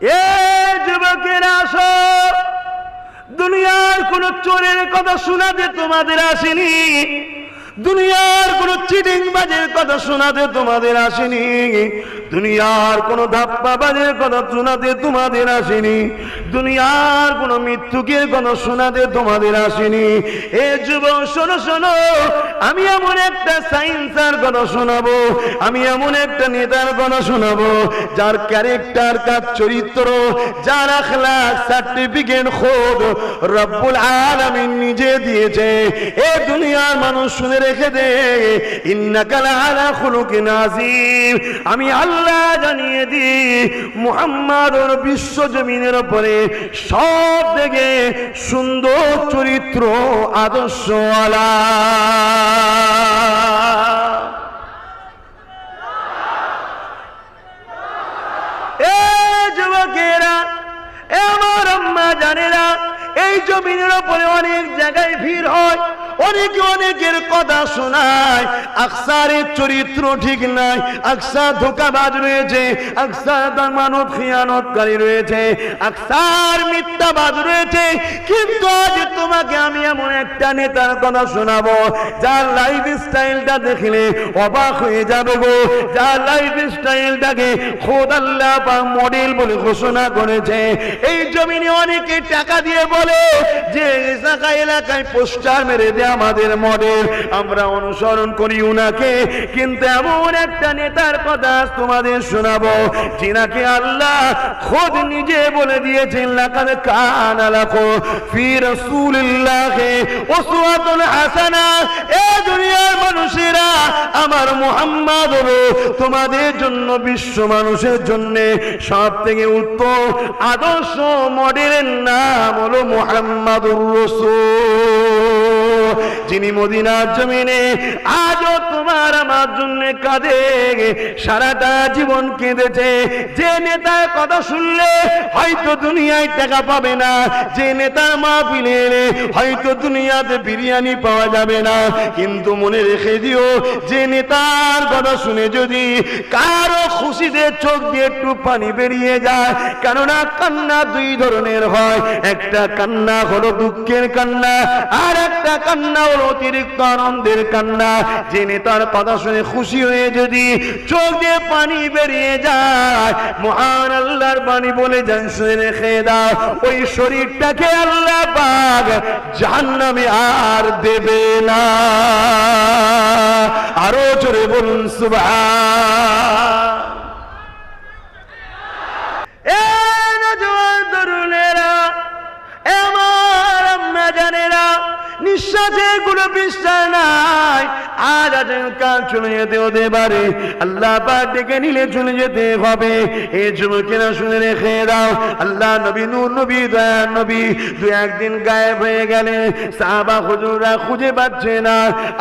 এ যুবকেরা আসো, দুনিয়ার কোন চোরের কথা শোনাতে তোমাদের আসেনি, দুনিয়ার কোন চিটিংবাজের কথা শোনাতে তোমাদের আসেনি, দুনিয়ার কোন ধাপ্পাবাজের কথা শোনাতে তোমাদের আসেনি, দুনিয়ার কোন মিথ্যুকের কথা শোনাতে তোমাদের আসেনি। এ যুবক শোনো শোনো, আমি এমন একটা সায়েন্সের কথা শোনাবো, আমি এমন একটা নেতার কথা শোনাবো যার ক্যারেক্টার, কার চরিত্র, যার আখলাক সার্টিফিকেট খোদ রব্বুল আলামিন নিজে দিয়েছে। এ দুনিয়ার মানুষ শুনে রেখে দে, ইন্নাকা লাআলা খুলুকিন আযীম। আমি আল্লাহ জানিয়ে দিই, মুহাম্মদর বিশ্ব জমিনের উপরে সব থেকে সুন্দর চরিত্র আদর্শওয়ালা। এ যুবকেরা, এ আমার আম্মা জানেরা, এই জমিনের উপরে অনেক জায়গায় ভিড় হয়, অনেকে অনেকের কথা শোনায়, আকসারের চরিত্র ঠিক নাই, আকসার ধোঁকাবাজ রয়েছে, আকসার মানব খিয়ানতকারী রয়েছে, আকসার মিথ্যাবাজ রয়েছে। কিন্তু আজ তোমাকে আমি এমন একটা নেতার কথা শোনাবো যার লাইফ স্টাইলটা দেখলে অবাক হয়ে যাবে গো, যার লাইফ স্টাইলটাকে খোদ আল্লাহ পাক মডেল বলে ঘোষণা করেছে। এই জমিনে অনেকে টাকা দিয়ে বলে যে এলাকায় পোস্টার মেরে দেয় আমাদের মডেল, আমরা অনুসরণ করি উনাকে। কিন্তু এমন একটা নেতার কথা তোমাদের শোনাবো যিনাকে আল্লাহ খোদ নিজে বলে দিয়েছেন, লাকাদ কানা লাকুম ফি রাসূলিল্লাহি উসওয়াতুন হাসানা। এ দুনিয়ার মানুষেরা, আমার মুহাম্মদ হলো তোমাদের জন্য, বিশ্ব মানুষের জন্য সবথেকে উত্তম আদর্শ মডেলের নাম হলো মুহাম্মাদুর রাসূল, যিনি মদিনার জমিনে আজও তোমার আমার জন্য কাঁদে, সারাটা জীবন কেঁদেছে। যে নেতার কথা শুনলে হয়তো দুনিয়ায় টাকা পাবে না, যে নেতার মাহফিলে এলে হয়তো দুনিয়াতে বিরিয়ানি পাওয়া যাবে না, কিন্তু মনে রেখে দিও, যে নেতার কথা শুনে যদি কারো খুশিতে চোখ দিয়ে একটু পানি বেরিয়ে যায়, কেননা কান্না দুই ধরনের হয়, একটা কান্না হলো দুঃখের কান্না, আর একটা কান্না হলো অতিরিক্ত আনন্দের কান্না। যে নেতার কথা শুনে খুশি হয়ে যদি চোখ দিয়ে পানি বেরিয়ে যায়, মহান আল্লাহর বাণী বলে যান, শুনে রেখে দাও, ওই শরীরটাকে আল্লাহ পাক জাহান্নামে আর দেবে না। আরো জোরে বলুন সুবহান। এ নওজোয়ান তরুণেরা, আমার আম্মা জানেরা, নিঃশ্বাসে কোনো বিশ্বাস নাই, আজ আজকাল চলে যেতে হতে পারে, আল্লাহ পাক ডেকে নিলে চলে যেতে হবে। এই যুবকেরা শুনে রেখে দাও, আল্লাহ নবী, নূর নবী, দয়ার নবী দু একদিন গায়েব হয়ে গেলেন, সাহাবা হুজুররা খুঁজে পাচ্ছে না।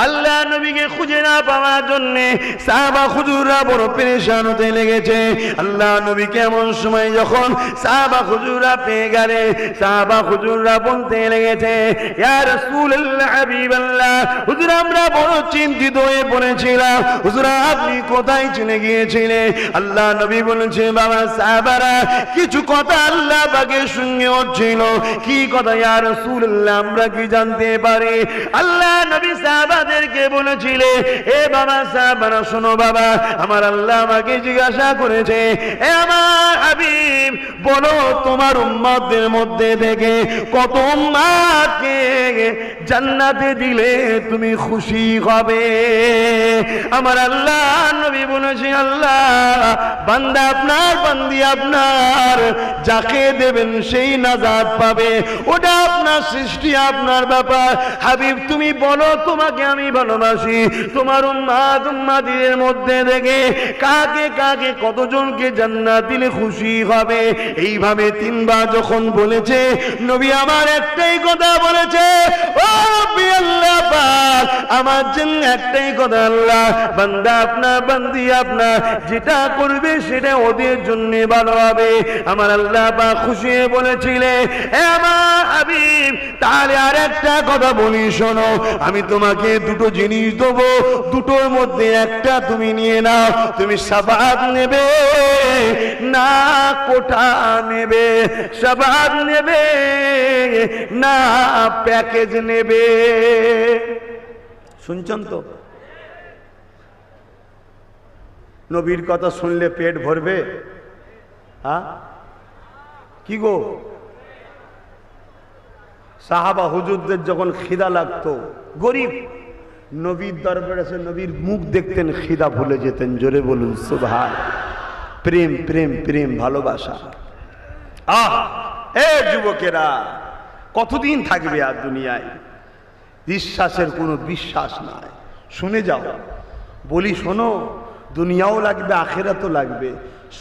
আল্লাহ নবীকে খুঁজে না পাওয়ার জন্যে সাহাবা হুজুররা বড় পেরেশান হতে লেগেছে। আল্লাহ নবীকে এমন সময় যখন সাহাবা হুজুররা পেয়ে গেলে, সাহাবা হুজুররা বলতে লেগেছে, ইয়া রাসূলুল্লাহ, হাবিবাল্লাহ, হুজুর আমরা বড় চিন্তিত হয়ে পড়েছিলাম, হুজুর আপনি কোথায় চলে গিয়েছিলেন? আল্লাহ নবী বলেছে, বাবা সাহাবারা, কিছু কথা আল্লাহ পাকের সঙ্গে হচ্ছিল। কি কথা ইয়া রাসূলুল্লাহ, আমরা কি জানতে পারি? আল্লাহ নবী সাহাবাদেরকে বলেছিলেন, এ বাবা সাহাবারা শোনো বাবা, আমার আল্লাহ আমাকে জিজ্ঞাসা করেছে, এ আমার হাবিব বলো, তোমার উম্মতদের মধ্যে থেকে কত উম্মতকে জান্নাতে দিলে তুমি খুশি হবে? আমার আল্লাহ নবী বলেছে, আল্লাহ বান্দা আপনার, বান্দি আপনার, যাকে দেবেন সেই নাজাত পাবে, ওটা আপনার সৃষ্টি, আপনার ব্যাপার। হাবিব তুমি বলো, তোমাকে আমি ভালোবাসি, তোমার উম্মত উম্মতিদের মধ্যে থেকে কাকে কাকে কতজনকে জান্নাত দিলে খুশি হবে? এইভাবে তিনবার যখন বলেছে, নবী আমার একটাই কথা বলেছে, ও নবী আল্লাহ পাক আমার জন্য একটাই কথা, আল্লাহ বান্দা আপনার, বান্দি আপনার, যেটা করবে সেটা ওদের জন্য ভালো হবে। আমার আল্লাহ পাক খুশি হয়ে বলেছিলেন, হে আমার হাবিব তাহলে আর একটা কথা বলি শোনো, আমি তোমাকে দুটো জিনিস দেবো, দুটোর মধ্যে একটা তুমি নিয়ে নাও। তুমি শাফাআত নেবে না কোঠা নেবে, শাফাআত নেবে না প্যাকেজ নেবে? শুনছেন তো? নবীর কথা শুনলে পেট ভরবে? হ্যাঁ কি গো? সাহাবা হুজুরদের যখন খিদা লাগতো, গরিব, নবীর দরবারে এসে নবীর মুখ দেখতেন, খিদা ভুলে যেতেন। জোরে বলুন সুবহানাল্লাহ। প্রেম প্রেম প্রেম, ভালোবাসা। এ যুবকেরা, কতদিন থাকবে আর দুনিয়ায়? বিশ্বাসের কোনো বিশ্বাস নাই। শুনে যাও, বলি শোনো, দুনিয়াও লাগবে, আখিরাতও লাগবে,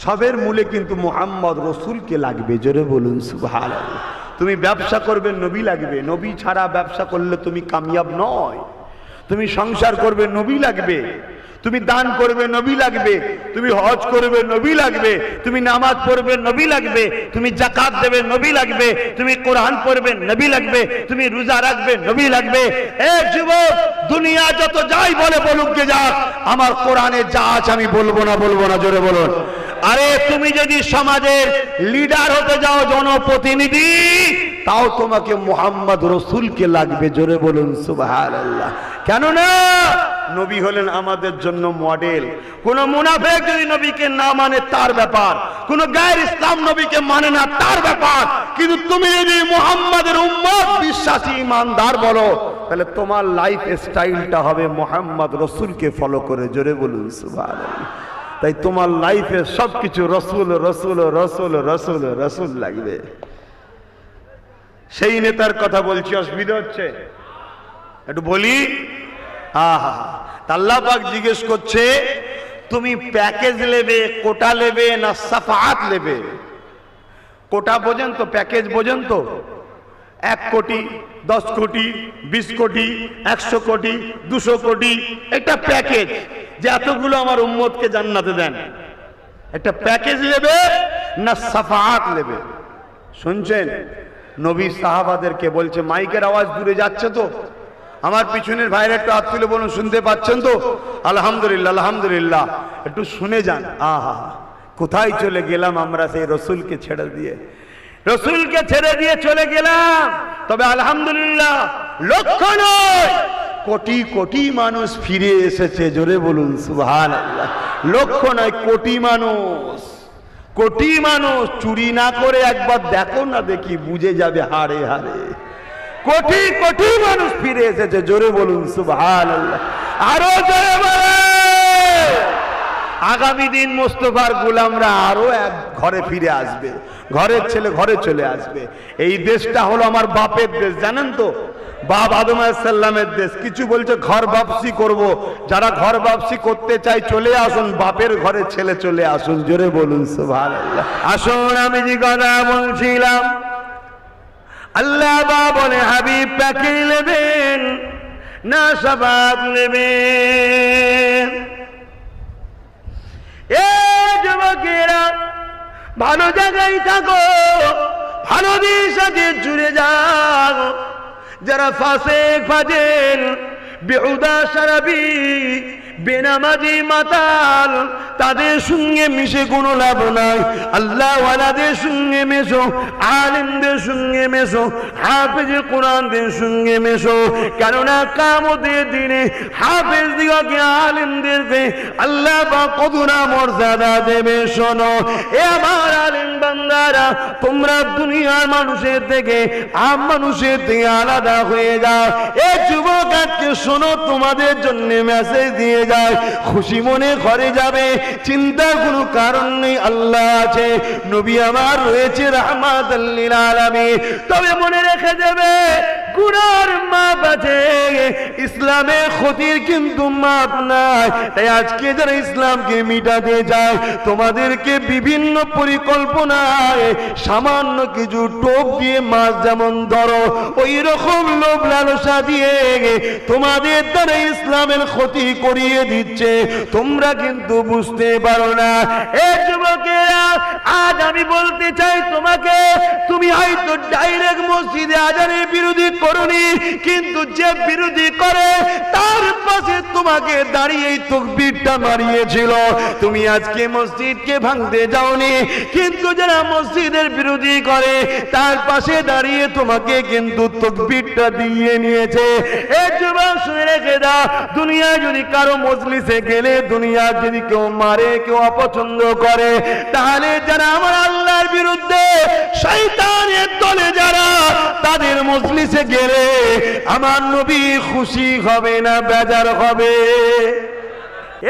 সবের মূলে কিন্তু মুহাম্মদ রসুলকে লাগবে। জোরে বলুন সুবহানাল্লাহ। তুমি ব্যবসা করবে, নবী লাগবে। নবী ছাড়া ব্যবসা করলে তুমি কামিয়াব নয়। তুমি সংসার করবে, নবী লাগবে। তুমি দান করবে, নবী লাগবে। তুমি হজ করবে, নবী লাগবে। তুমি নামাজ পড়বে, নবী লাগবে। তুমি যাকাত দেবে, নবী লাগবে। তুমি কোরআন পড়বে, নবী লাগবে। তুমি রোজা রাখবে, নবী লাগবে। এ যুবক, দুনিয়া যত যাই বলে বলুক গে যাক, আমার কোরআনে যা আছে আমি বলবো না, বলবো না। জোরে বলুন। আরে তুমি যদি সমাজের লিডার হতে যাও, জনপ্রতিনিধি, তাও তোমাকে মুহাম্মদ রসুলকে লাগবে। জোরে বলুন সুবহানাল্লাহ। কেননা নবী হলেন আমাদের জন্য মডেল। কোন মুনাফিক যদি নবীকে না মানে তার ব্যাপার, কোন গায়ের ইসলাম নবীকে মানে না তার ব্যাপার, কিন্তু তুমি যদি মুহাম্মাদের উম্মত, বিশ্বাসী ইমানদার বলো, তাহলে তোমার লাইফ স্টাইলটা হবে মুহাম্মদ রসুলকে ফলো করে। জোরে বলুন সুবহানাল্লাহ। তাই তোমার লাইফে সবকিছু রসুল রসুল রসুল রসুল রসুল লাগবে। সেই নেতার কথা বলছি, অসুবিধা হচ্ছে? একটু বলি। আল্লাহ পাক জিজ্ঞেস করছে, তুমি প্যাকেজ নেবে, কোটা নেবে না শাফাআত নেবে? কোটা বোঝেন তো, প্যাকেজ বোঝেন তো? 1 কোটি, 10 কোটি, 20 কোটি, 100 কোটি, 200 কোটি, একটা প্যাকেজ যে এতগুলো আমার উম্মতকে জান্নাতে দেন। একটা প্যাকেজ নেবে না শাফাআত নেবে? শুনছেন? নবী সাহাবাদেরকে বলছে, মাইকের আওয়াজ দূরে যাচ্ছে তো? আমার পিছনের ভাইরা একটু হাত তুলে বলুন, শুনতে পাচ্ছেন তো? আলহামদুলিল্লাহ, আলহামদুলিল্লাহ। একটু শুনে যান। কোথায় চলে গেলাম আমরা সেই রসুলকে ছেড়ে দিয়ে? রসুলকে ছেড়ে দিয়ে চলে গেলাম। তবে আলহামদুলিল্লাহ, লক্ষ নয়, কোটি কোটি মানুষ ফিরে এসেছে। জোরে বলুন সুবহানাল্লাহ। লক্ষ নয়, কোটি মানুষ। কোটি মানুষ। চুরি না করে একবার দেখো না, দেখি বুঝে যাবে হাড়ে হাড়ে। কোটি কোটি মানুষ ফিরে এসেছে। জোরে বলুন সুবহানাল্লাহ। আরো জোরে বলুন। আগামী দিন মোস্তফার গোলামরা আরো এক ঘরে ফিরে আসবে। ঘরের ছেলে ঘরে চলে আসবে। এই দেশটা হলো আমার বাপের দেশ, জানেন তো? বাপ আদম আলাইহিস সালামের দেশ। কিছু বলছে ঘর বাপসি করব। যারা ঘর বাপসি করতে চাই চলে আসুন, বাপের ঘরে ছেলে চলে আসুন। জোরে বলুন সুবহানাল্লাহ। আসুন, আমি যে কথা বলছিলাম, আল্লাহ বলে, হাবিব প্যাকেজ নেবেন না শাফাআত নেবেন? এ যুবকেরা, ভালো জায়গায় থাকো, ভালোদের সাথে জুড়ে যাও। যারা ফাসিক ফাজিল, বেহুদা শারাবি, বেনামাজি মাতাল, তাদের সঙ্গে মিশে কোনো লাভ নাই। আল্লাহ ওয়ালাদের সঙ্গে মেশো, আলেমদের সঙ্গে মেশো, হাফেজ কোরআনদের সঙ্গে মেশো। কেননা কিয়ামতের দিনে হাফেজ দিগকে, আলেমদেরকে আল্লাহ পাক কতটা মর্যাদা দেবে। শোনো এ আমার আলেম বান্দারা, তোমরা দুনিয়ার মানুষের থেকে, আম মানুষের থেকে আলাদা হয়ে যাও। এ যুবক, আজকে শোনো, তোমাদের জন্য মেসেজ দিয়ে যায়, খুশি মনে ঘরে যাবে, চিন্তার কোনো কারণ নেই। আল্লাহ আছে, নবী আমার রয়েছে রাহমাতাল লিল আলামিন। তবে মনে রেখে দেবে, গুনার মাপ আছে, ইসলামের ক্ষতির কিন্তু মাপ নাই। তাই আজকে যারা ইসলামকে মিটাতে যায়, তোমাদেরকে বিভিন্ন পরিকল্পনায় সামান্য কিছু টোপ দিয়ে মাছ যেমন ধরো, ওই রকম লোভ লালসা দিয়ে তোমাদের দ্বারা ইসলামের ক্ষতি করিয়ে দিচ্ছে। তোমরা কিন্তু বুঝতে পারো না। এ যুবকেরা, আজ আমি বলতে চাই তোমাকে, তুমি হয়তো ডাইরেক্ট মসজিদে আজানের বিরোধী করনি, কিন্তু যে বিরোধী করে তার পাশে তোমাকে দাঁড়িয়ে এই তাকবীরটা মারিয়েছিল। তুমি আজকে মসজিদকে ভাঙতে যাওনি, কিন্তু যারা মসজিদের বিরোধী করে তার পাশে দাঁড়িয়ে তোমাকে কিন্তু তাকবীরটা দিয়ে নিয়েছে। এই যুবক শুনে রেখে দাও, দুনিয়ায় যদি কারো মজলিসে গেলে, দুনিয়া যদি কেউ মারে, কেউ অপছন্দ করে, তাহলে যারা আমার আল্লাহর বিরুদ্ধে শয়তানের দলে যারা, তাদের মজলিসে গেলে আমার নবী খুশি হবে না বেজার হবে?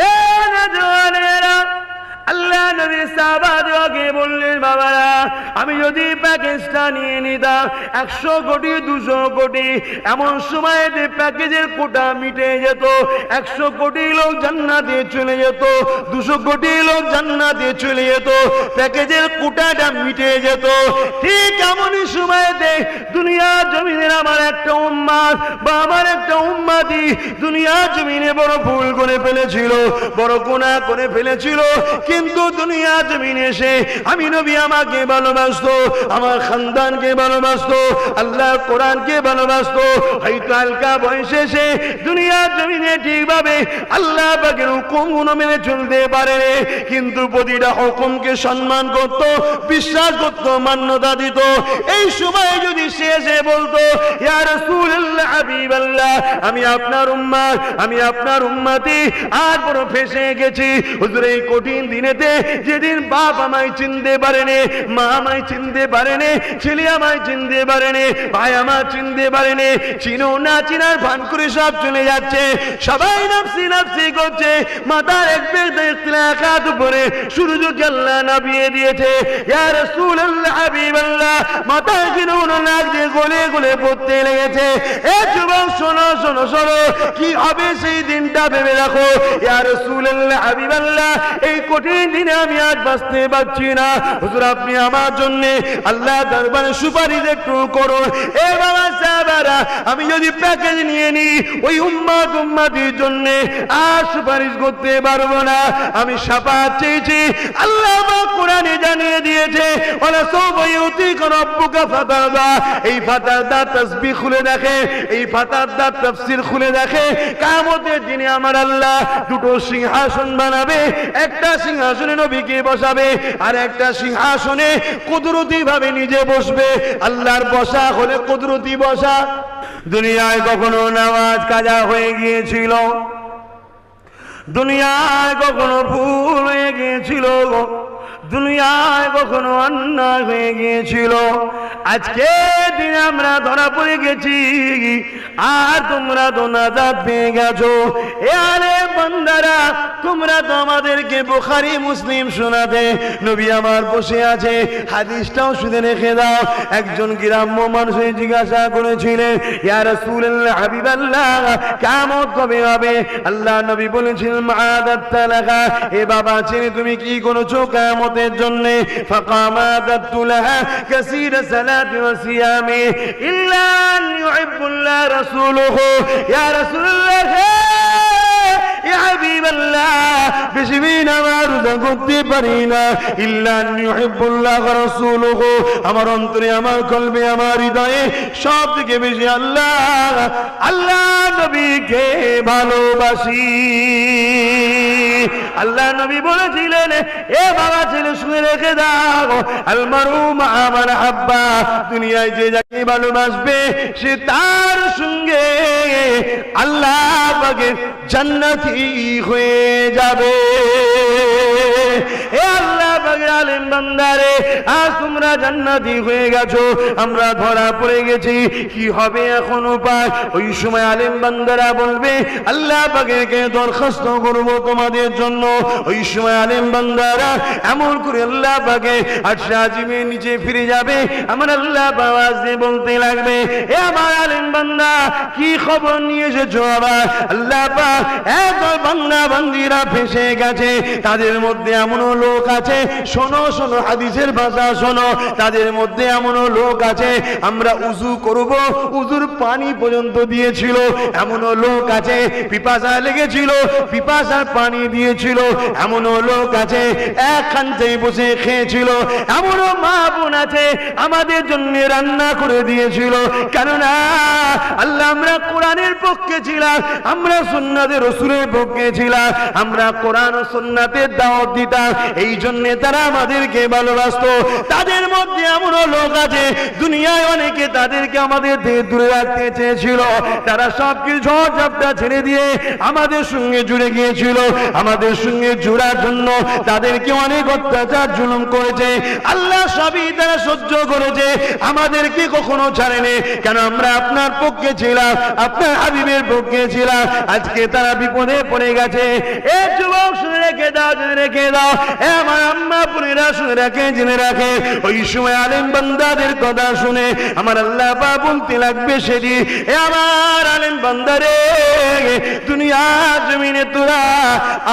এ নওজওয়ানেরা, আল্লাহ নবী সাহাবাদেরকে বললেন, বাবারা আমি যদি প্যাকেজটা নিয়ে নিতাম 100 কোটি 200 কোটি, এমন সময়তে প্যাকেজের কোটা মিটে যেত, 100 কোটি লোক জান্নাতে চলে যেত, 200 কোটি লোক জান্নাতে চলে যেত, প্যাকেজের কোটাটা মিটে যেত। ঠিক এমনই সময়তে দুনিয়া জমিনের আমার একটা উম্মাত বা আমার একটা উম্মাতি দুনিয়া জমিনে বড় ভুল করে ফেলেছিল, বড় গুনাহ করে ফেলেছিল, কিন্তু দুনিয়া জমিনে এসে আমি নবী আমাকে ভালোবাসতো, আমার খানদানকে ভালোবাসতো, আল্লাহ কোরআনকে ভালোবাসতো। হয়তো হালকা বয়সে এসে দুনিয়া জমিনে ঠিকভাবে আল্লাহ পাকের হুকুমগুলো মেনে চলতে পারে, কিন্তু প্রতিটা হুকুমকে সম্মান করত, বিশ্বাস করত, মান্যতা দিত। এই সময় যদি সে এসে বলতো, ইয়া রাসূলুল্লাহ, হাবিবাল্লাহ, আমি আপনার উম্মত, আমি আপনার উম্মতি, আর বড় ফেঁসে গেছি হুজুর এই কঠিন দিনেতে, যেদিন বাপ আমায় চিনতে পারেনি, মা আমায় চিনতে পারেনি, ছেলে আমায় চিনতে পারেনি, ভাই আমার চিনতে পারেনি, চিনো না চিনার ভান করে সব চলে যাচ্ছে, সবাই নাফসি নাফসি করছে, মাথার এক বেদ উপরে সূর্যকে আল্লাহ নামিয়ে দিয়েছে। ইয়া রাসূলুল্লাহ, হাবিবাল্লাহ, মাথায় কিনুন নাক দিয়ে গলে গলে পড়তে লেগেছে। এ যুবক শোনো শোনো শোনো, কি হবে সেই দিনটা ভেবে রাখো। ইয়া রাসূলুল্লাহ, হাবিবাল্লাহ, এই কঠিন দিনে আমি আজ বাঁচতে পারছি না, হুজুর আপনি আমার জন্য আল্লাহ দরবারে সুপারিশ একটু করুন। এ বাবা সাহাবারা, আমি যদি প্যাকেজ নিয়ে নিই ওই উম্মত উম্মতির জন্য আর সুপারিশ করতে পারবো না। আমি শাফাআত চেয়েছি, আল্লাহ পাক কোরআনে জানিয়ে দিয়েছে, ওয়ালা সাওফা ইউতিকা রাব্বুকা ফাতারদা। এই ফাতারদা তাসবিহ খুলে দেখে, এই ফাতারদা তাফসীর খুলে দেখে, কিয়ামতের দিনে আমার আল্লাহ দুটো সিংহাসন বানাবে, একটা সিংহাসনে নবীকে বসাবে, আর একটা সিংহাসনে কুদরতি ভাবে নিজে বসবে। আল্লাহর বসা হলে কুদরতি বসা। দুনিয়ায় কখনো নামাজ কাজা হয়ে গিয়েছিল, দুনিয়ায় কখনো ভুল হয়ে গিয়েছিল, দুনিয়ায় কখনো অন্যায় হয়ে গিয়েছিল, আজকে দিনে আমরা ধরা পড়ে গেছি, আর তোমরা তো নাজাত পেয়ে গেছো। এ আলে বান্দারা, তোমরা তো আমাদেরকে বুখারী মুসলিম শোনাতে, নবী আমার বসে আছে, হাদিসটাও শুনে রেখে দাও। একজন গ্রাম্য মানুষ জিজ্ঞাসা করেছিলেন, ইয়া রাসূলুল্লাহ, হাবিবাল্লাহ, কিয়ামত কবে হবে? আল্লাহ নবী বলেছিলেন, মা'আদাত্তা লাহা, এ বাবা ছেলে তুমি কি করেছো কিয়ামতের জন্য? ফাকামাদাতু লাহা কাসীরা সালাতি ওয়া সিয়ামি ইল্লা আন ইউহিব্বুল্লাহ রাসূলুহু। ইয়া রাসূলুল্লাহ, ইয়া হাবিবাল্লাহ, বেশি নামাজ রোজা করতে পারি না, ইল্লা আন ইউহিব্বুল্লাহ রাসূলুহু, আমার অন্তরে, আমার কলবে, আমার হৃদয়ে সব থেকে বেশি আল্লাহ আল্লাহ নবীকে ভালোবাসি। আল্লাহ নবী বলেছিলেন, এ বাবা ছেলে শুনে রেখে দাও, আল মারউ মা মান হাব্বা, দুনিয়ায় যে যাকে ভালোবাসবে সে তার সঙ্গে আল্লাহ পাকের জান্নাতি হয়ে যাবে। এ আল্লাহ পাকের আলেম বান্দারে, আজ তোমরা জান্নাতি হয়ে গেছো, আমরা ধরা পড়ে গেছি, কি হবে এখন উপায়? ওই সময় আলেম বান্দারা বলবে, আল্লাহ পাকের কে দরখাস্ত করব তোমাদের জন্য। ওই সময় আলেম বান্দারা এমন করে আল্লাহ পাকে আরশে আজিমের নিচে ফিরে যাবে, আমার আল্লাহ আওয়াজ দিয়ে বলতে লাগবে, এ আমার আলেম বান্দা, কি খবর নিয়ে এসেছো? আবার আল্লাহ পাক একদল বান্দা বান্দিরা ফেসে গেছে, তাদের মধ্যে এমনও লোক আছে, শোনো শোনো হাদিসের ভাষা শোনো, তাদের মধ্যে এমনও লোক আছে, আমরা উযু করব, উযুর পানি পর্যন্ত দিয়েছিল, এমনও লোক আছে পিপাসা লেগেছিল, পিপাসার পানি দিয়েছিল, এমনও লোক আছে এক খানতেই বসে খেয়েছিল, এমনও মা বোন আছে আমাদের জন্য রান্না করে দিয়েছিল। কেননা আল্লাহ আমরা কোরআনের পক্ষে ছিলাম, আমরা সুন্নাতের রাসূলের পক্ষে ছিলাম, আমরা কোরআন ও সুন্নাতের দাওয়াত দিতাম, এই জন্য তারা আমাদেরকে ভালোবাসতো। তাদের মধ্যে এমন লোক আছে দুনিয়ায় অনেকে তাদেরকে আমাদের থেকে দূরে রাখতে চেয়েছিল, তারা সবকিছু ঝড়-ঝাপটা ছেড়ে দিয়ে আমাদের সঙ্গে জুড়ে গিয়েছিল। আমাদের সঙ্গে জুড়ার জন্য তাদেরকে অনেক অত্যাচার জুলুম করেছে, আল্লাহ সবই তারা সহ্য করেছে, আমাদেরকে কখনো ছাড়েনি। কেন আমরা আপনার পক্ষে ছিলাম, আপনার হাবিবের পক্ষে ছিলাম, আজকে তারা বিপদে পড়ে গেছে। এ যুবক শুনে রেখে দাও, জেনে রেখে দাও, এ আমার আম্মা বোনেরা শুনে রাখে, জেনে রাখে, ওই সময় আলেম বান্দাদের কথা শুনে আমার আল্লাহ পাক বলতে লাগবে সেটি, এ আমার আলেম বান্দারে, দুনিয়া জমিনে তোরা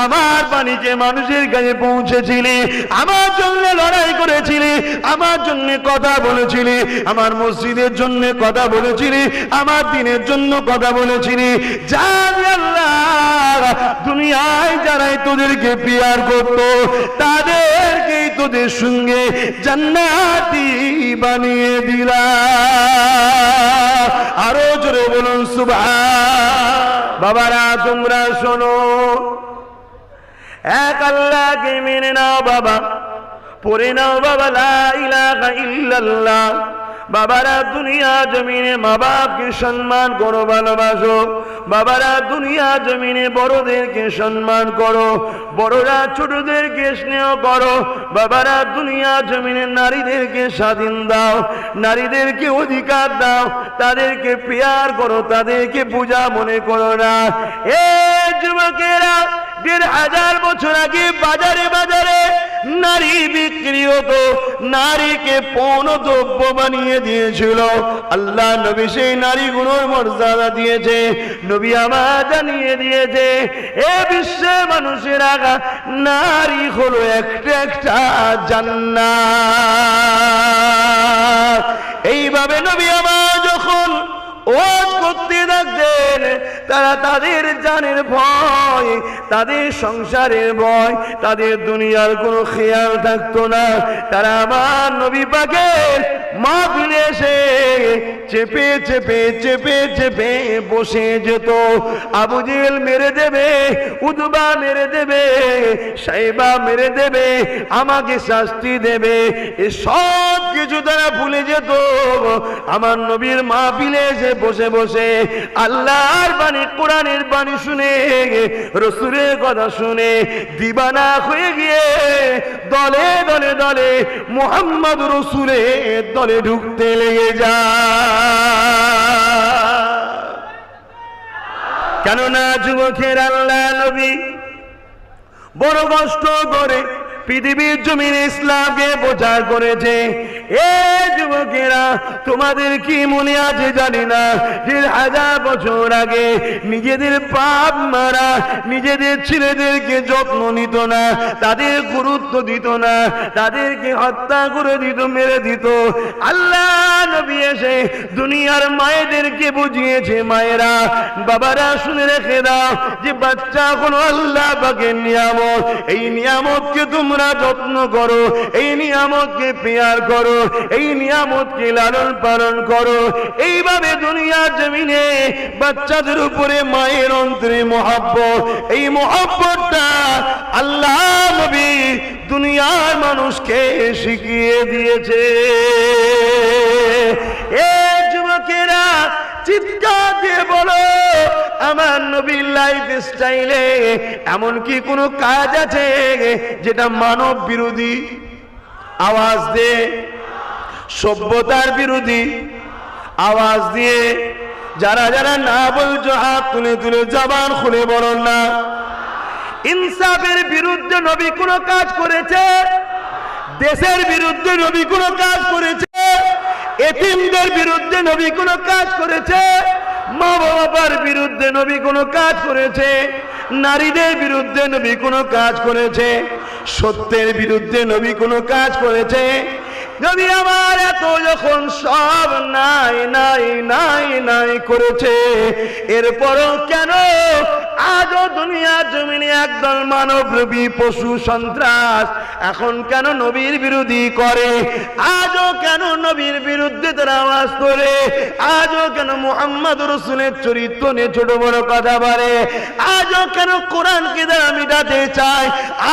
আমার বাণীকে মানুষের কাছে পৌঁছেছিলি, আমার জন্য লড়াই করেছিলি, আমার জন্য কথা বলেছিলি, আমার মসজিদের জন্য কথা বলেছিলি, আমার দিনের জন্য কথা বলেছিলি। জানি আল্লাহ দুনিয়ায় যারাই তোদেরকে পিয়ার করত তাদেরকেই তোদের সঙ্গে জান্নাতি বানিয়ে দিলা। আরো জোরে বলুন সুবহান। বাবারা তোমরা শোনো, এক আল্লাহকে মেনে নাও বাবা, পড়ে নাও বাবা লা ইলাহা ইল্লাল্লাহ। বাবারা দুনিয়া জমিনে মা বাপকে সম্মান করো, ভালোবাসো। বাবারা দুনিয়া জমিনে বড়দেরকে সম্মান করো, বড়রা ছোটদেরকে স্নেহ করো। বাবারা দুনিয়া জমিনে নারীদেরকে স্বাধীন দাও, নারীদেরকে অধিকার দাও, তাদেরকে প্যার করো, তাদেরকে পূজা মনে করো না। এ যুবকেরা, ১,৫০০ বছর আগে বাজারে বাজারে নারী বিক্রি হতো, নারীকে পণ্য দ্রব্য বানিয়ে দিয়েছিল। আল্লাহ নবী সেই নারীগুলোর মর্যাদা দিয়েছে, নবী আমার জানিয়ে দিয়েছে এ বিশ্বে মানুষেরা নারী হলো একটা একটা জান্নাত। এইভাবে নবী আমার যখন ওয়াজ করতে থাকতেন, তারা তাদের জানের ভয়, তাদের সংসারের ভয়, তাদের দুনিয়ার কোনো খেয়াল থাকতো না। তারা আমার নবী পাকের মাহফিলে এসে চেপে চেপে চেপে চেপে বসে যেত। আবু জেহেল মেরে দেবে, উতবা মেরে দেবে, সাইবা মেরে দেবে, আমাকে শাস্তি দেবে, এ সব কিছু তারা ভুলে যেত। আমার নবীর মাহফিলে এসে বসে বসে আল্লাহর বাণী, কোরআনের বাণী শুনে, রাসূলের কথা শুনে দিবানা হয়ে গিয়ে দলে দলে দলে মুহাম্মদ রাসূলের দলে ঢুকতে লেগে যায়। কেননা যুবকের আল্লাহ নবী বড় কষ্ট করে পৃথিবীর জমিনে ইসলামকে প্রচার করেছে। এ যুবকেরা, তোমাদের কি মনে আছে জানি না, ১,৫০০ বছর আগে নিজেদের পাপ মারা নিজেদের ছেলেদেরকে যত্ন নিত না, তাদের গুরুত্ব দিত না, তাদেরকে হত্যা করে দিত, মেরে দিত। আল্লাহ নবী এসে দুনিয়ার মায়েদেরকে বুঝিয়েছে, মায়েরা বাবারা শুনে রেখে দাও যে বাচ্চা হলো আল্লাহ পাকের নিয়ামত, এই নিয়ামতকে তোমরা যত্ন করো, এই নিয়ামতকে পেয়ার করো, এই নিয়ামতকে লালন পালন করো। এইভাবে দুনিয়ার জমিনে বাচ্চাদের উপরে মায়ের অন্তরে মহব্বত, এই মহব্বতটা আল্লাহ নবী দুনিয়ার মানুষকে শিখিয়ে দিয়েছে। এ যুবকেরা, চিৎকার দিয়ে বলো, আমার নবীর লাইফ স্টাইলে এমন কি কোনো কাজ আছে যেটা মানব বিরোধী? আওয়াজ দিয়ে সভ্যতার বিরোধী আওয়াজ দিয়ে যারা যারা না বলছো হাত তুলে তুলে জবান খুলে বলুন না। ইনসাফের বিরুদ্ধে নবী কোনো কাজ করেছে? দেশের বিরুদ্ধে নবী কোনো কাজ করেছে? এতিমদের বিরুদ্ধে নবী কোনো কাজ করেছে? মা বাবার বিরুদ্ধে নবী কোনো কাজ করেছে? নারীদের বিরুদ্ধে নবী কোনো কাজ করেছে? সত্যের বিরুদ্ধে নবী কোনো কাজ করেছে? নবী আমার এত যখন সব নাই নাই নাই নাই করেছে, এরপরও কেন আজও দুনিয়ার জমিনে একদল মানবরূপী পশু সন্ত্রাস এখন কেন নবীর বিরোধী করে? আজও কেন নবীর বিরুদ্ধে তারা আওয়াজ করে? আজও কেন মুহাম্মদ রাসূলের চরিত্র নিয়ে ছোট বড় কথা বলে? আজও কেন কোরআনকে তারা মিটাতে চায়?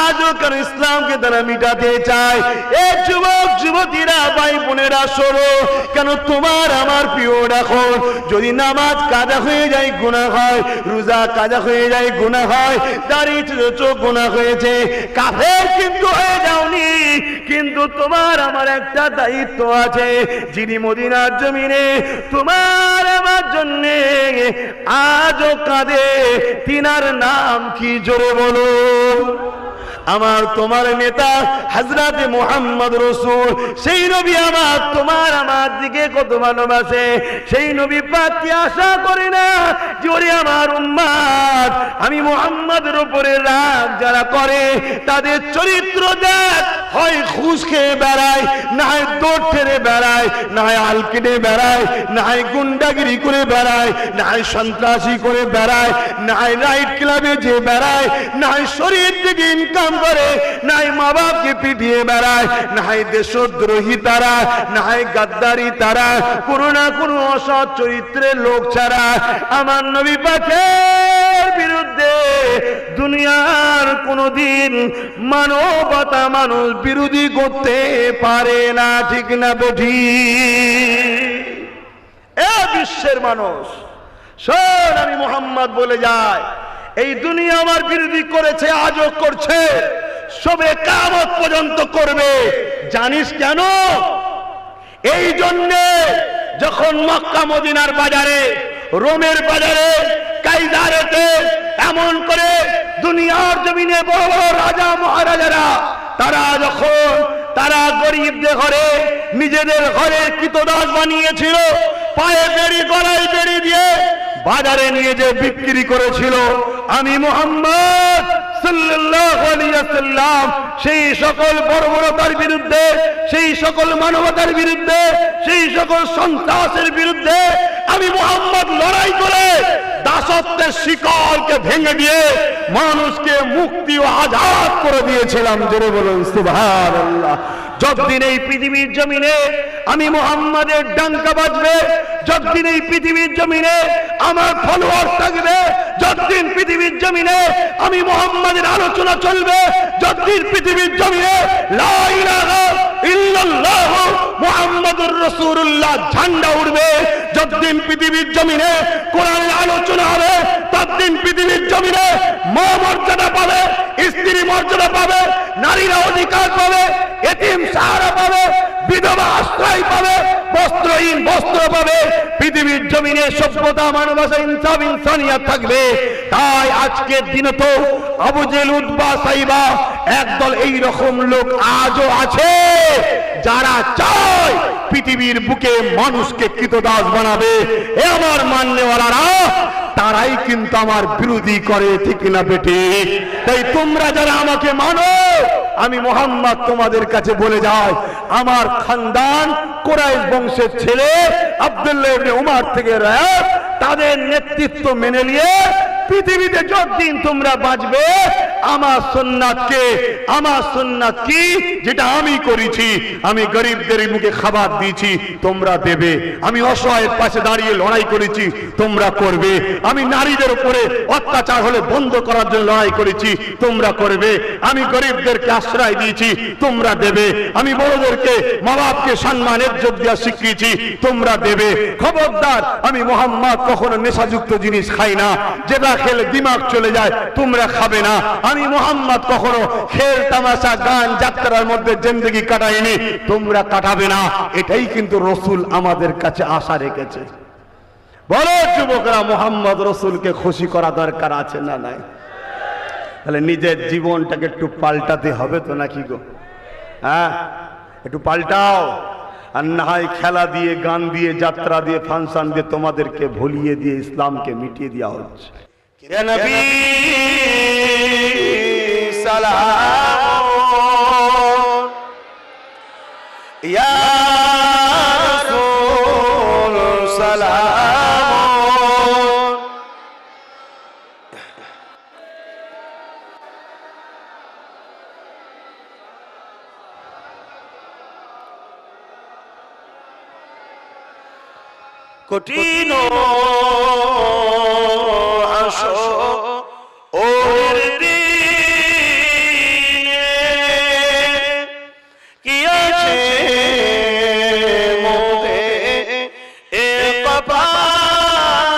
আজও কেন ইসলামকে তারা মিটাতে চায়? এ যুবক যুবতীরা, ভাই বোনেরা, শোনো, কেন তোমার আমার প্রিয় রাখো, যদি নামাজ কাজা হয়ে যায় গুনাহ হয়, রোজা কাজা হয়ে যায় গুনাহ হয়, দাড়ি চোখ গুনাহ হয়েছে, কাফের কিন্তু হয়ে যাওনি। কিন্তু তোমার আমার একটা দায়িত্ব আছে, যিনি মদিনার জমিনে তোমার আমার জন্য আজও কাঁদে, তিনার নাম কি? জোরে বলো। আমার তোমার নেতা হযরত মুহাম্মদ রাসূল, সেই নবী আমার তোমার আমার দিকে কত ভালোবাসে। সেই নবী পাক কি আশা করে না যে ওরে আমার উম্মত, আমি মুহাম্মাদের উপরে রাগ যারা করে তাদের চরিত্র দেখ, হয় ঘুষ খেয়ে বেড়ায়, না হয় দৌড় ঠেলে বেড়ায়, না হয় আলকিনে বেড়ায়, না হয় গুন্ডাগিরি করে বেড়ায়, না হয় সন্ত্রাসী করে বেড়ায়, না হয় নাইট ক্লাবে যে বেড়ায়, না হয় শরীর থেকে ইনকাম করে, না হয় মা বাপকে পিটিয়ে বেড়ায়, না হয় দেশদ্রোহী তারা, না হয় গাদ্দারি তারা, কোনো না কোনো অসৎ চরিত্রের লোক ছাড়া আমার নবী পাকের বিরুদ্ধে দুনিয়ার কোনদিন মানবতা মানুষ বিরোধী করতে পারে না। ঠিক না বেঠি? এ বিশ্বের মানুষ শোন, আমি মুহাম্মদ বলে যায়, এই দুনিয়া আমার বিরোধী করেছে, আজও করছে, সবে কিয়ামত পর্যন্ত করবে। জানিস কেন? এই জন্যে যখন মক্কা মদিনার বাজারে, রোমের বাজারে, কাইসারেতে এমন করে দুনিয়ার জমিনে বড় বড় রাজা মহারাজারা তারা গরিবদের ঘরে নিজেদের ঘরে কৃতদাস বানিয়েছিল, পায়ে বেড়ি গলায় বেড়ি দিয়ে বাজারে নিয়ে যে বিক্রি করেছিল, আমি মুহাম্মদ সাল্লাল্লাহু আলাইহি ওয়াসাল্লাম সেই সকল বর্বরতার বিরুদ্ধে, সেই সকল মানবতার বিরুদ্ধে, সেই সকল সন্ত্রাসের বিরুদ্ধে আমি মুহাম্মদ লড়াই করে দাসত্বের শিকলকে ভেঙে দিয়ে মানুষকে মুক্তি ও আজাদ করে দিয়েছিলাম। জোরে বলুন সুবহানাল্লাহ। যতদিন এই পৃথিবীর জমিনে আমি মুহাম্মাদের ডাঙ্কা বাজবে, যতদিন এই পৃথিবীর জমিনে আমার ফলোয়ার থাকবে, যতদিন পৃথিবীর জমিনে আমি মুহাম্মাদের আলোচনা চলবে, যতদিন পৃথিবীর জমিনে লা ইলাহা ইল্লাল্লাহ মুহাম্মাদুর রাসূলুল্লাহ ঝান্ডা উড়বে, যতদিন পৃথিবীর জমিনে কোরআনের আলোচনা হবে, ততদিন পৃথিবীর জমিনে মা মর্যাদা পাবে, স্ত্রী মর্যাদা পাবে, নারীরা অধিকার পাবে, এতিম সাহারা পাবে, বিধবা আশ্রয় পাবে, বস্ত্রহীন বস্ত্র পাবে, পৃথিবীর জমিনে সভ্যতা, মানবতা, ইনসাফ, ইনসানিয়াত থাকবে। তাই আজকের দিনে তো আবু জেহেল, উতবা, সাইবা একদল এই রকম লোক আজও আছে যারা চায় পৃথিবীর বুকে মানুষকে কৃতদাস বানাবে। এ আমার মাননেওয়ালারা, তারাই কিন্তু আমার বিরোধী করে। ঠিক না বেটি? তাই তোমরা যারা আমাকে মানো, আমি মুহাম্মদ তোমাদের কাছে বলে যাই, আমার খানদান কুরাইশ বংশের ছেলে আব্দুল্লাহ ইবনে উমর থেকে রায়, তাদের নেতৃত্ব মেনে নিয়ে পৃথিবীতে যতদিন তোমরা বাঁচবে, আমার সুন্নাত কি যেটা আমি করেছি, আমি গরিবদের মুখে খাবার দিয়েছি, তোমরা দেবে। আমি অসহায়ের পাশে দাঁড়িয়ে লড়াই করেছি, তোমরা করবে। আমি নারীদের উপরে অত্যাচার হলে বন্ধ করার জন্য লড়াই করেছি, তোমরা করবে। আমি গরিবদেরকে আশ্রয় দিয়েছি, তোমরা দেবে। আমি বড়দেরকে, মা বাপকে সম্মান ইজ্জত দেওয়া শিখিয়েছি, তোমরা দেবে। খবরদার, আমি মুহাম্মদ কখনো নেশাযুক্ত জিনিস খাই না, যেটা খেলে দিমাগ চলে যায়, তোমরা খাবে না। আমি মুহাম্মদ কখনো খেল তামাশা গান যাত্রার মধ্যে জিন্দেগি কাটাইনি, তোমরা কাটাবে না। এটাই কিন্তু রাসূল আমাদের কাছে আশা রেখেছে। বলো যুবকরা, মুহাম্মদ রাসূলকে খুশি করা দরকার আছে না নাই? তাহলে নিজের জীবনটাকে একটু পাল্টাতে হবে তো, নাকি গো? হ্যাঁ, একটু পাল্টাও। আর না হয় খেলা দিয়ে, গান দিয়ে, যাত্রা দিয়ে, ফাংশন দিয়ে তোমাদেরকে ভুলিয়ে দিয়ে ইসলামকে মিটিয়ে দেওয়া হচ্ছে। ইয়া নবী সালাম, ইয়া রাসূল সালাম, কঠিন হাসরের দিনে কি আছে মোরে এ কপালে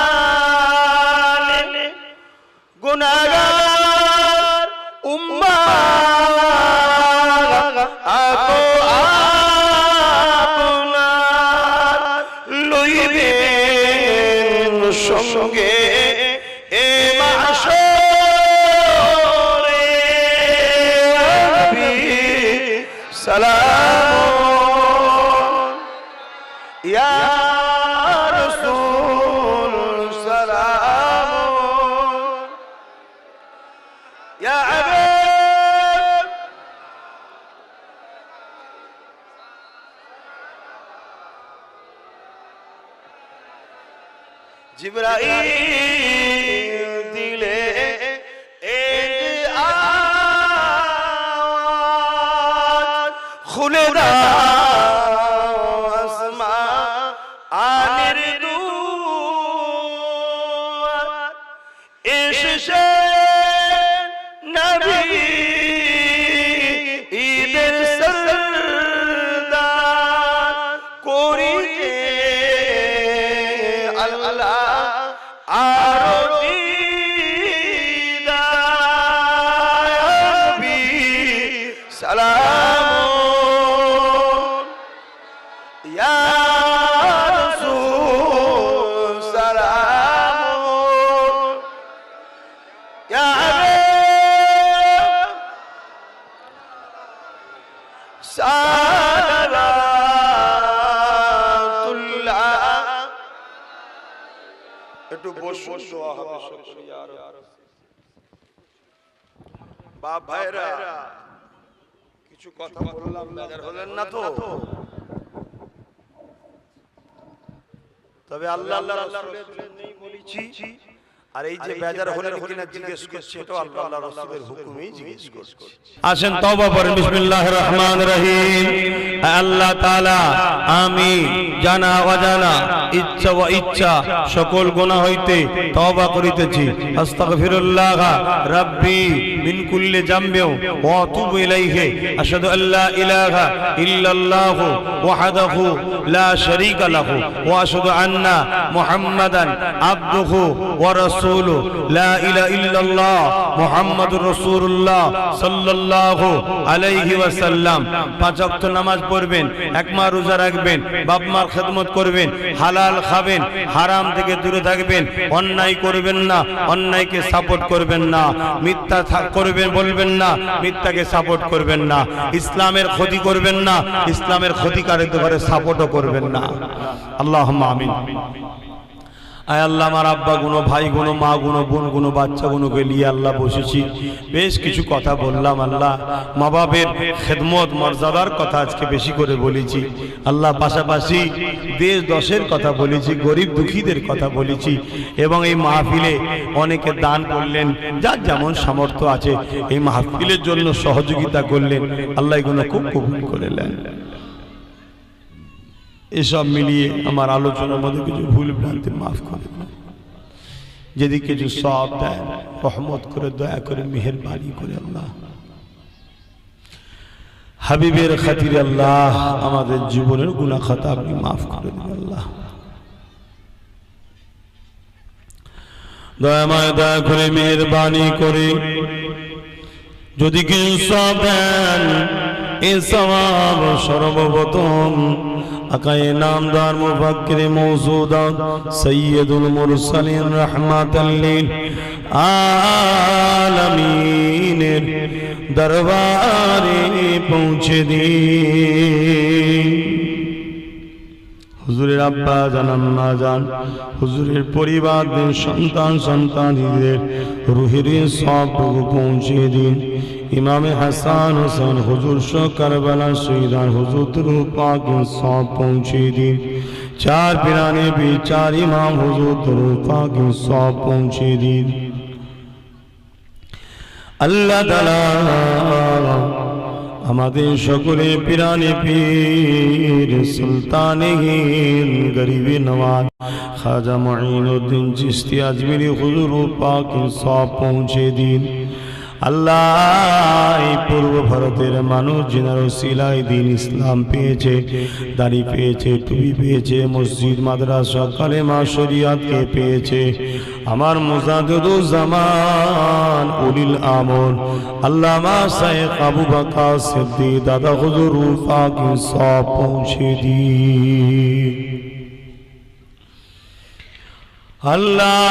গুনাহগার উম্মাত আকো আপনার লইবেন সঙ্গে এ মাহশরে সালাম ইয়া রাসূল সালাম ইয়া হাবিব জিবরাইল দিলে এক আওয়াজ খুলে দাও আসমানের দুয়ার এসেছে নবী ঈদের সরদার করিতে আল্লাহ আরো দিদাবি সালাম ইয়া রাসূল সালাম ইয়া হাবিব সালাতুল্লাহ একটু বসুন দোয়া হবে সকলে ইয়া রাব বাপ ভাইরা কিছু কথা বললাম বেজার হলেন না তো তবে আল্লাহ রাসূলের জন্যই বলেছি আর এই যে বেজার হলেন কিনা জিজ্ঞেস করছে এটা আল্লাহ রাসূলের হুকুমেই জিজ্ঞেস করছে আসেন তওবা করেন বিসমিল্লাহির রহমানির রহিম আল্লাহ তাআলা আমি জানা অজানা ইচ্ছা ও ইচ্ছা সকল গুনাহ হইতে তওবা করিতেছি আস্তাগফিরুল্লাহ রাব্বি মিন কুল্লি জামবিন ওয়া আতুবু ইলাইহি আশহাদু আল্লা ইলাহা ইল্লাল্লাহ ওয়াহদাহু লা শারীকা লাহু ওয়া আশহাদু আন্না মুহাম্মাদান আবদুহু ওয়া রাসূলুহু লা ইলাহা ইল্লাল্লাহ মুহাম্মাদুর রাসূলুল্লাহ সাল্লাল্লাহু আলাইহি ওয়াসাল্লাম পাঁচ ওয়াক্ত নামাজ পড়বেন এক মাস রোজা রাখবেন বাপ মার খেদমত করবেন হালাল খাবেন হারাম থেকে দূরে থাকবেন অন্যায় করবেন না অন্যায়কে সাপোর্ট করবেন না মিথ্যা করবেন বলবেন না মিথ্যাকে সাপোর্ট করবেন না ইসলামের ক্ষতি করবেন না ইসলামের ক্ষতিকারীদের ঘরে সাপোর্টও করবেন না আল্লাহুম্মা আমিন আয় আল্লাহ আমার আব্বা গুনো ভাই গুনো মা গুনো বোন গুনো বাচ্চা গুনোকে নিয়ে আল্লাহ বসেছি বেশ কিছু কথা বললাম আল্লাহ মা বাবের খেদমত মর্যাদার কথা আজকে বেশি করে বলেছি আল্লাহ পাশাপাশি দেশ দশের কথা বলেছি গরিব দুঃখীদের কথা বলেছি এবং এই মাহফিলে অনেকে দান করলেন যার যেমন সামর্থ্য আছে এই মাহফিলের জন্য সহযোগিতা করলেন আল্লাহ এগুলো খুব কবুল করে নেন এসব মিলিয়ে আমার আলোচনার মধ্যে কিছু ভুল ভ্রান্তি মাফ করে দেন যদি কিছু সওয়াব দেন রহমত করে দয়া করে মেহেরবানি করে আল্লাহ হাবিবের খাতিরে আল্লাহ আমাদের জীবনের গুনাহ খাতা আপনি মাফ করে দিন আল্লাহ দয়াময় দয়া করে মেহেরবানি করে যদি কিছু সওয়াব দেন এই সওয়াব সর্বপ্রথম আকায়ে নামদার মুফাক্কির মওজুদাত সাইয়্যিদুল মুরসালিন রাহমাতাল লিল আলামিনের দরবারে পৌঁছে দিন হুজুরের আব্বা জান আম্মা জান হুজুরের পরিবারদের সন্তান সন্তানীদের রুহের সবটুকু পৌঁছে দিন ইমামে হাসান হোসেন হুজুর সহ কারবালা শহীদান হুজুর রূহ পাক সব পৌঁছে দিন চার পিরানে भी चार इमाम हुजूर रूह पाक सब पहुंचे दिन अल्लाह ताला আমাদের সকলে পিরানে পীর সুলতানে হিন্দ গরিবে নওয়াজ খাজা মুঈনুদ্দিন চিশতি আজমিরি হুজুর পাক সব পৌঁছে দিন। আল্লাহ, এই পূর্ব ভারতের মানুষ যেনার ওসিলায় দিন ইসলাম পেয়েছে, দাড়ি পেয়েছে, টুপি পেয়েছে, মসজিদ মাদ্রাসা কালেমা শরিয়াতকে পেয়েছে, আমার মুজাদ্দিদুজ্জামান উলিল আমর আল্লামা শাইখ আবু বকর সিদ্দিক দাদা হুজুর পাক সব পৌঁছে দিন। আল্লাহ,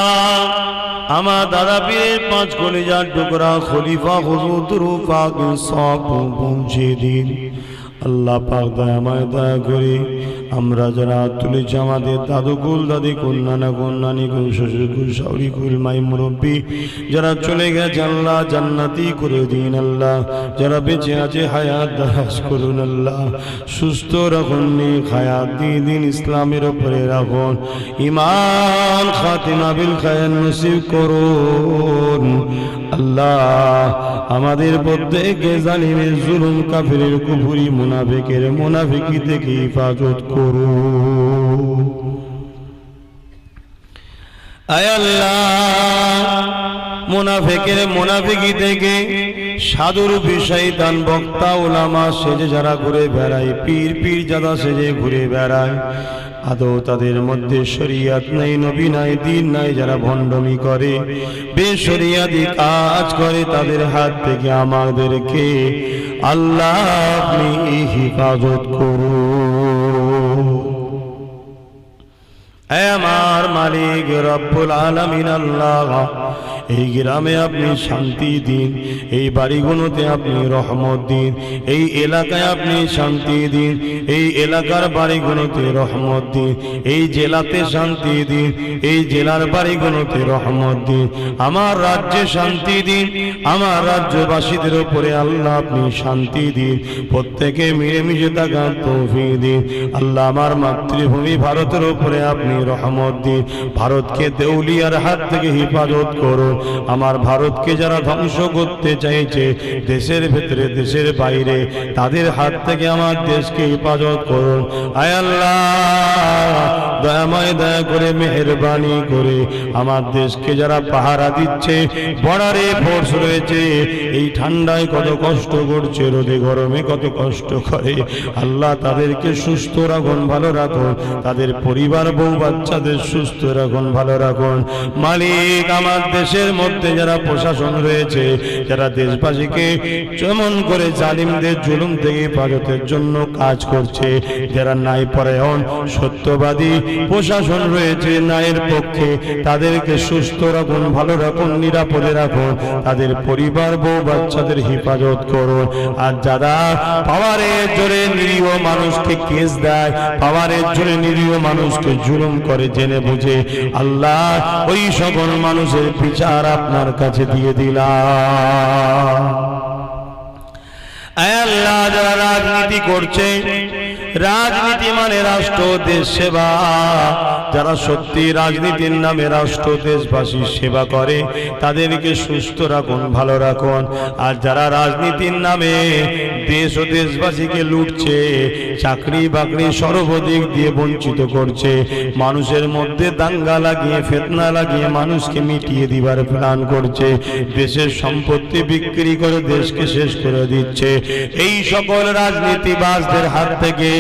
আমার দাদা পীরের পাঁচ কলিজার টুকরা খলিফা হুজুর পাক সব পৌঁছে দিন। আল্লাহ পাক দয়াময় দয়া করে আমরা যারা তুলেছি আমাদের দাদুকুল দাদিকুল নানাকুল নানিকুল শ্বশুরকুল শাউরিকুল মাই মুরব্বী যারা চলে গেছে আল্লাহ জান্নাতি করে দিন। আল্লাহ, যারা বেঁচে আছে হায়াত দারাজ করুন। আল্লাহ, সুস্থ রাখুন, নেক হায়াত দিয়ে দিন ইসলামের উপরে রাখুন, ঈমান খাতিমা বিল খায়র নসিব করুন। আল্লাহ, আমাদের প্রত্যেককে জালিমের জুলুম কাফিরের কুফরি মুনাফিকের মুনাফিকি থেকে হিফাজত করুন। আয় আল্লাহ, মুনাফিকের মুনাফিকি থেকে সাধুর বিষয় দান বক্তা ওলামা সেজে যারা ঘুরে বেড়ায়, পীর পীর জাদা সেজে ঘুরে বেড়ায়, আদৌ তাদের মধ্যে শরিয়াত নাই, নবী নাই, দ্বীন নাই, যারা ভণ্ডামি করে, বেশরিয়াতি কাজ করে, তাদের হাত থেকে আমাদেরকে আল্লাহ আপনি হিফাজত করুন। হে আমার মালিক রব্বুল আলামিন আল্লাহ, এই গ্রামে আপনি শান্তি দিন, এই বাড়িগুলোতে আপনি রহমত দিন, এই এলাকায় আপনি শান্তি দিন, এই এলাকার বাড়িগুলোতে রহমত দিন, এই জেলাতে শান্তি দিন, এই জেলার বাড়িগুলোতে রহমত দিন, আমার রাজ্যে শান্তি দিন, আমার রাজ্যবাসীদের উপরে আল্লাহ আপনি শান্তি দিন, প্রত্যেকে মিলেমিশে থাকার তৌফিক দিন। আল্লাহ, আমার মাতৃভূমি ভারতের উপরে আপনি রহমত দিন, ভারতকে দেউলিয়ার হাত থেকে হিফাজত করুন। আমার ভারতকে যারা ধ্বংস করতে চাইছে দেশের ভেতরে দেশের বাইরে, তাদের হাত থেকে আমার দেশকে হেফাজত করুন। আয় আল্লাহ, দয়াময় দয়া করে মেহেরবানি করে আমার দেশকে যারা পাহারা দিচ্ছে, বর্ডারে ফোর্স রয়েছে, এই ঠান্ডায় কত কষ্ট করছে, রোদে গরমে কত কষ্ট করে, আল্লাহ তাদেরকে সুস্থ রাখুন, ভালো রাখুন, তাদের পরিবার বউ বাচ্চাদের সুস্থ রাখুন, ভালো রাখুন। মালিক, আমার দেশের মধ্যে যারা প্রশাসন রয়েছে, যারা দেশবাসীকে যেমন করে জালিমদের জুলুম থেকে হেফাজতের জন্য কাজ করছে, যারা ন্যায় পরায়ণ সত্যবাদী প্রশাসন রয়েছে ন্যায়ের পক্ষে, তাদেরকে সুস্থ রাখুন, ভালো রাখুন, নিরাপদে রাখুন, তাদের পরিবার বউ বাচ্চাদের হেফাজত করুন। আর যারা পাওয়ারের জোরে নিরীহ মানুষকে কেস দেয়, পাওয়ারের জোরে নিরীহ মানুষকে জুলুম করে জেনে বুঝে, আল্লাহ ওই সকল মানুষের বিচার আপনার কাছে দিয়ে দিলাম। আল্লাহ, যারা রাজনীতি করছে, রাজনীতি মানে রাষ্ট্র দেশ সেবা, যারা সত্যি রাজনীতির নামে রাষ্ট্র দেশবাসীর সেবা করে, তাদেরকে সুস্থ রাখুন, ভালো রাখুন। আর যারা রাজনীতির নামে দেশ ও দেশবাসীকে লুটছে, চাকরি বাকরি সর্বদিক দিয়ে বঞ্চিত করছে, মানুষের মধ্যে দাঙ্গা লাগিয়ে ফিতনা লাগিয়ে মানুষকে মিটিয়ে দিবার প্ল্যান করছে, দেশের সম্পত্তি বিক্রি করে দেশকে শেষ করে দিচ্ছে, এই সকল রাজনীতিবাজদের হাত থেকে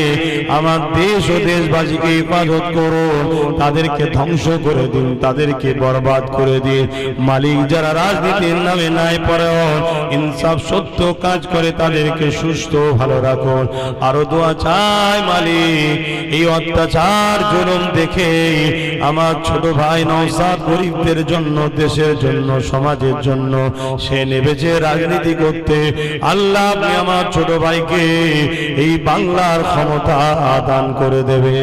আমার দেশ ও দেশবাসীকে হেফাজত করুন, তাদেরকে ধ্বংস করে দিন, তাদেরকে বরবাদ করে দিন। মালিক, যারা রাজনীতির নামে ন্যায় পরায়ণ ইনসাফ সত্য কাজ করে, তাদেরকে সুস্থ ভালো রাখুন। আরো দোয়া চাই মালিক, এই অত্যাচার জুলুম দেখে আমার ছোট ভাই নওশাদ গরিবদের জন্য, দেশের জন্য, সমাজের জন্য সে নেমেছে রাজনীতি করতে। আল্লাহ, আপনি আমার ছোট ভাইকে এই বাংলার ক্ষমতা দান করে দেবে।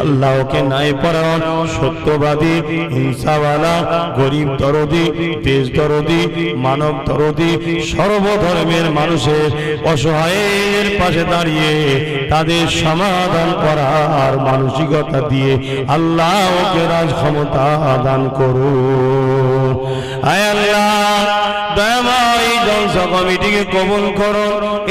আল্লাহ, ওকে ন্যায় পরায়ণ সত্যবাদী হিংসাওয়ালা গরিব দরদি দেশ দরদি মানব দরদি সর্বধর্মের মানুষের অসহায়ের পাশে দাঁড়িয়ে তাদের সমাধান করার মানসিকতা দিয়ে আল্লাহ ওকে রাজ ক্ষমতা দান করুন। আয় আল্লাহ, দয়াময় জলসা কমিটিকে কবুল করো,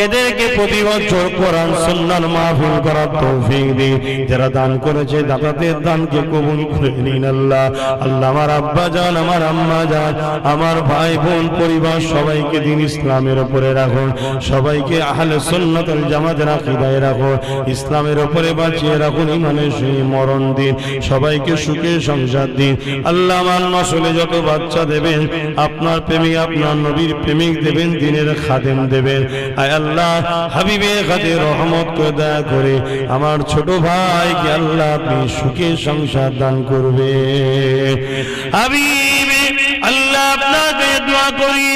এদেরকে প্রতি বছর কোরআন সুন্নাহর মাহফিল করার তৌফিক দিন। যারা দান করেছে দাতাদের দানকে কবুল করে নিন আল্লাহ। আল্লাহ আমার আব্বা জান, আমার আম্মা জান, আমার ভাই বোন পরিবার সবাইকে দিন ইসলামের উপরে রাখুন, সবাইকে আহলে সুন্নাত ওয়াল জামাতের আকীদায় রাখুন, ইসলামের উপরে বাঁচিয়ে রাখুন, ঈমানের সহিত মরণ দিন, সবাইকে সুখে সংসার দিন। আল্লাহ আমার নসলে যত বাচ্চা দেবেন আপনার প্রেমিক, আপনার নবীর প্রেমিক দেবেন, দ্বীনের খাদেম দেবেন। আয় আল্লাহ হাবিবে খাদে রহমত করে দয়া করে আমার ছোট ভাইকে আল্লাহ আপনি সুখে সংসার দান করবে। হাবিবে আল্লাহ আপনাকে দোয়া করি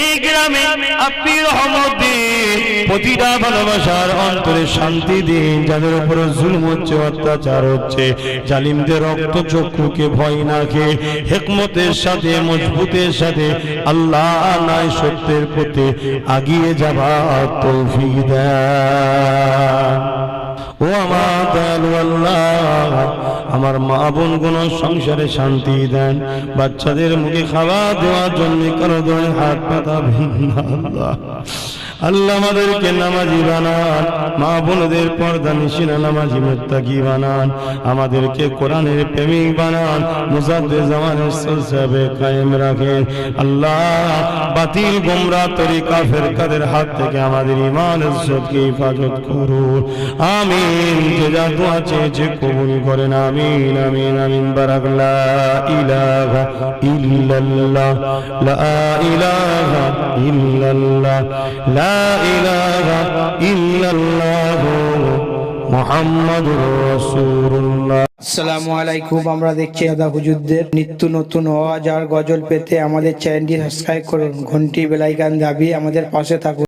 এই গ্রামে আপনি রহমত দিন, প্রতিটা ভালোবাসার অন্তরে শান্তি দিন। যাদের উপরে জুলুম হচ্ছে, অত্যাচার হচ্ছে, জালিমদের রক্ত চক্ষুকে ভয় না খেয়ে হিকমতের সাথে মজবুতের সাথে আল্লাহ নাই সত্যের পথে আগিয়ে যাবার তৌফিক দেন। ও আমার দয়ালু আল্লাহ, আমার মা বোন গুলো সংসারে শান্তি দেন, বাচ্চাদের মুখে খাওয়া দেওয়ার জন্য কারো ধরে হাত পাতা ভিন্ন আল্লাহ। আল্লাহ আমাদেরকে নামাজি বানান, মা বোনদের পর্দা নিশিনা নামাজি মুত্তাকি বানান, আমাদেরকে কোরআনের প্রেমিক বানান, মুজাদ্দিদ জামানের সিলসিলায়ে কায়েম রাখেন। আল্লাহ বাতিল গোমরাহ তরিকা ফিরকাদের হাত থেকে আমাদের ঈমান ইজ্জতকে হেফাজত করুন। আমিন। যে যা দোয়া চেয়েছে কবুল করেন। আমিন আমিন আমিন। বারাক লা ইলাহা ইল্লাল্লাহ, লা ইলাহা ইল্লাল্লাহ, লা ইলাহা ইল্লাল্লাহ, মুহাম্মাদুর রাসূলুল্লাহ। আসসালামু আলাইকুম। আমরা দেখছি আদা হুজুরদের নিত্য নতুন ওয়াজ আর গজল পেতে আমাদের চ্যানেলটি সাবস্ক্রাইব করুন, ঘন্টি বেল আইকন দাবিয়ে আমাদের পাশে থাকুন।